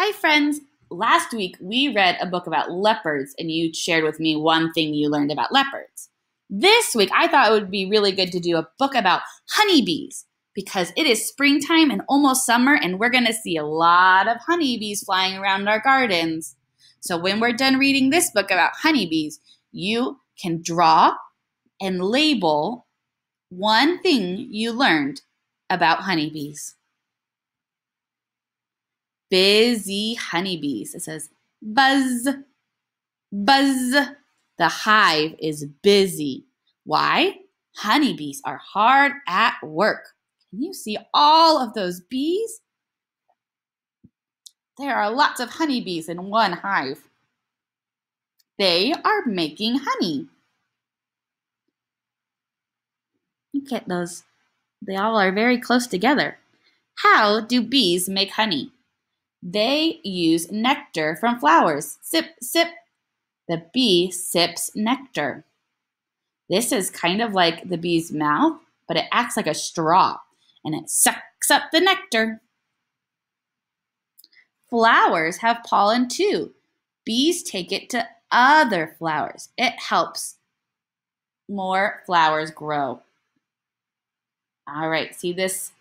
Hi, friends. Last week we read a book about leopards, and you shared with me one thing you learned about leopards. This week I thought it would be really good to do a book about honeybees because it is springtime and almost summer, and we're going to see a lot of honeybees flying around our gardens. So when we're done reading this book about honeybees, you can draw and label one thing you learned about honeybees. Busy honeybees. It says buzz, buzz. The hive is busy. Why? Honeybees are hard at work. Can you see all of those bees? There are lots of honeybees in one hive. They are making honey. Look at those. They all are very close together. How do bees make honey? They use nectar from flowers. Sip, sip. The bee sips nectar. This is kind of like the bee's mouth, but it acts like a straw, and it sucks up the nectar. Flowers have pollen too. Bees take it to other flowers. It helps more flowers grow. All right, see this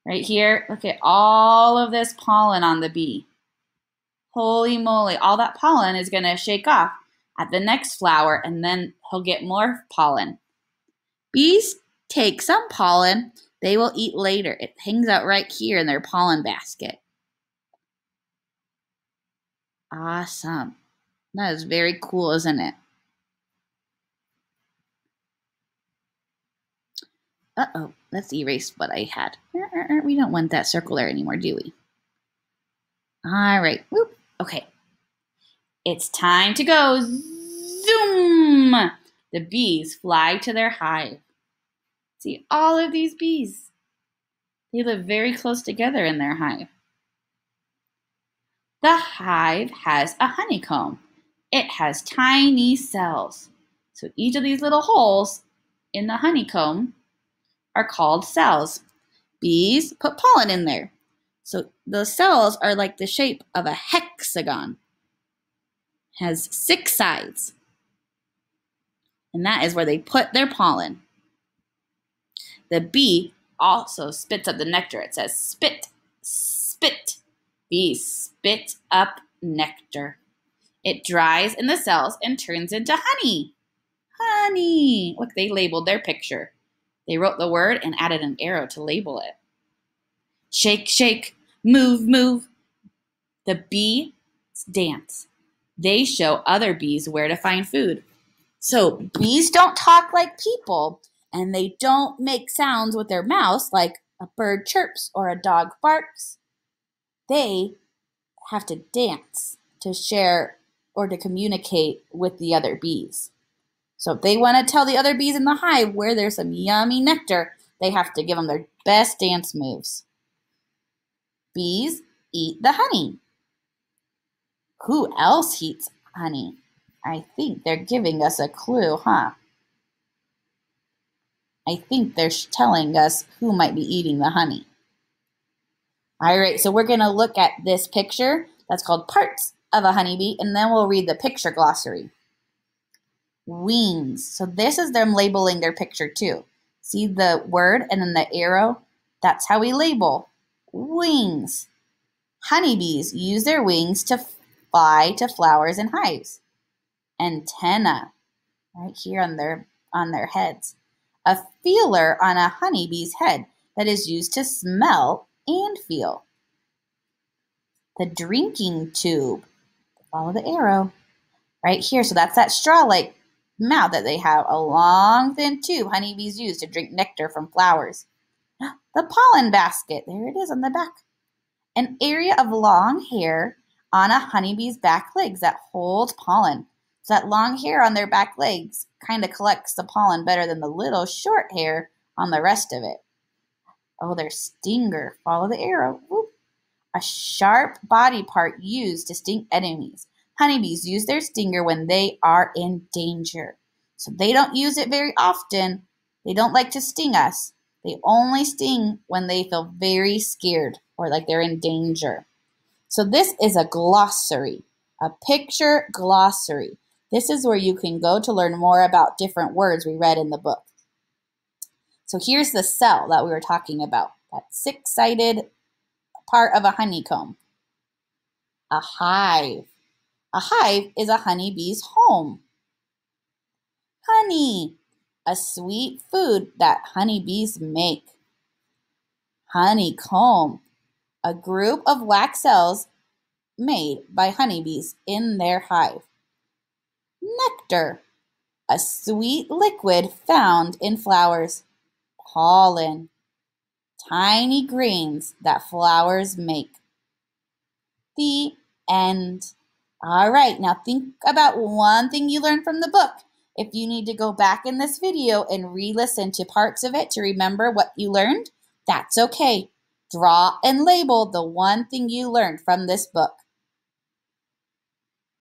right here? Look at all of this pollen on the bee. Holy moly, all that pollen is going to shake off at the next flower, and then he'll get more pollen. Bees take some pollen they will eat later. It hangs out right here in their pollen basket. Awesome. That is very cool, isn't it? Uh-oh, let's erase what I had. We don't want that circle there anymore, do we? All right, whoop. Okay. It's time to go. Zoom! The bees fly to their hive. See all of these bees. They live very close together in their hive. The hive has a honeycomb. It has tiny cells. So each of these little holes in the honeycomb are called cells. Bees put pollen in there. So the cells are like the shape of a hexagon. It has 6 sides. And that is where they put their pollen. The bee also spits up the nectar. It says spit, spit. Bees spit up nectar. It dries in the cells and turns into honey. Honey. Look, they labeled their picture. They wrote the word and added an arrow to label it. Shake, shake, move, move. The bees dance. They show other bees where to find food. So bees don't talk like people, and they don't make sounds with their mouths like a bird chirps or a dog barks. They have to dance to share or to communicate with the other bees. So if they want to tell the other bees in the hive where there's some yummy nectar, they have to give them their best dance moves. Bees eat the honey. Who else eats honey? I think they're giving us a clue, huh? I think they're telling us who might be eating the honey. All right, so we're going to look at this picture that's called Parts of a Honeybee, and then we'll read the picture glossary. Wings. So this is them labeling their picture too. See the word and then the arrow? That's how we label. Wings. Honeybees use their wings to fly to flowers and hives. Antenna, right here on their heads. A feeler on a honeybee's head that is used to smell and feel. The drinking tube. Follow the arrow. Right here, so that's that straw-like mouth that they have. A long, thin tube honeybees use to drink nectar from flowers. The pollen basket. There it is on the back. An area of long hair on a honeybee's back legs that holds pollen. So that long hair on their back legs kind of collects the pollen better than the little short hair on the rest of it. Oh, their stinger. Follow the arrow. Whoop. A sharp body part used to sting enemies. Honeybees use their stinger when they are in danger. So they don't use it very often. They don't like to sting us. They only sting when they feel very scared or like they're in danger. So this is a glossary, a picture glossary. This is where you can go to learn more about different words we read in the book. So here's the cell that we were talking about, that six-sided part of a honeycomb. A hive. A hive is a honeybee's home. Honey, a sweet food that honeybees make. Honeycomb, a group of wax cells made by honeybees in their hive. Nectar, a sweet liquid found in flowers. Pollen, tiny grains that flowers make. The end. All right, now think about one thing you learned from the book. If you need to go back in this video and re-listen to parts of it to remember what you learned, that's okay. Draw and label the one thing you learned from this book.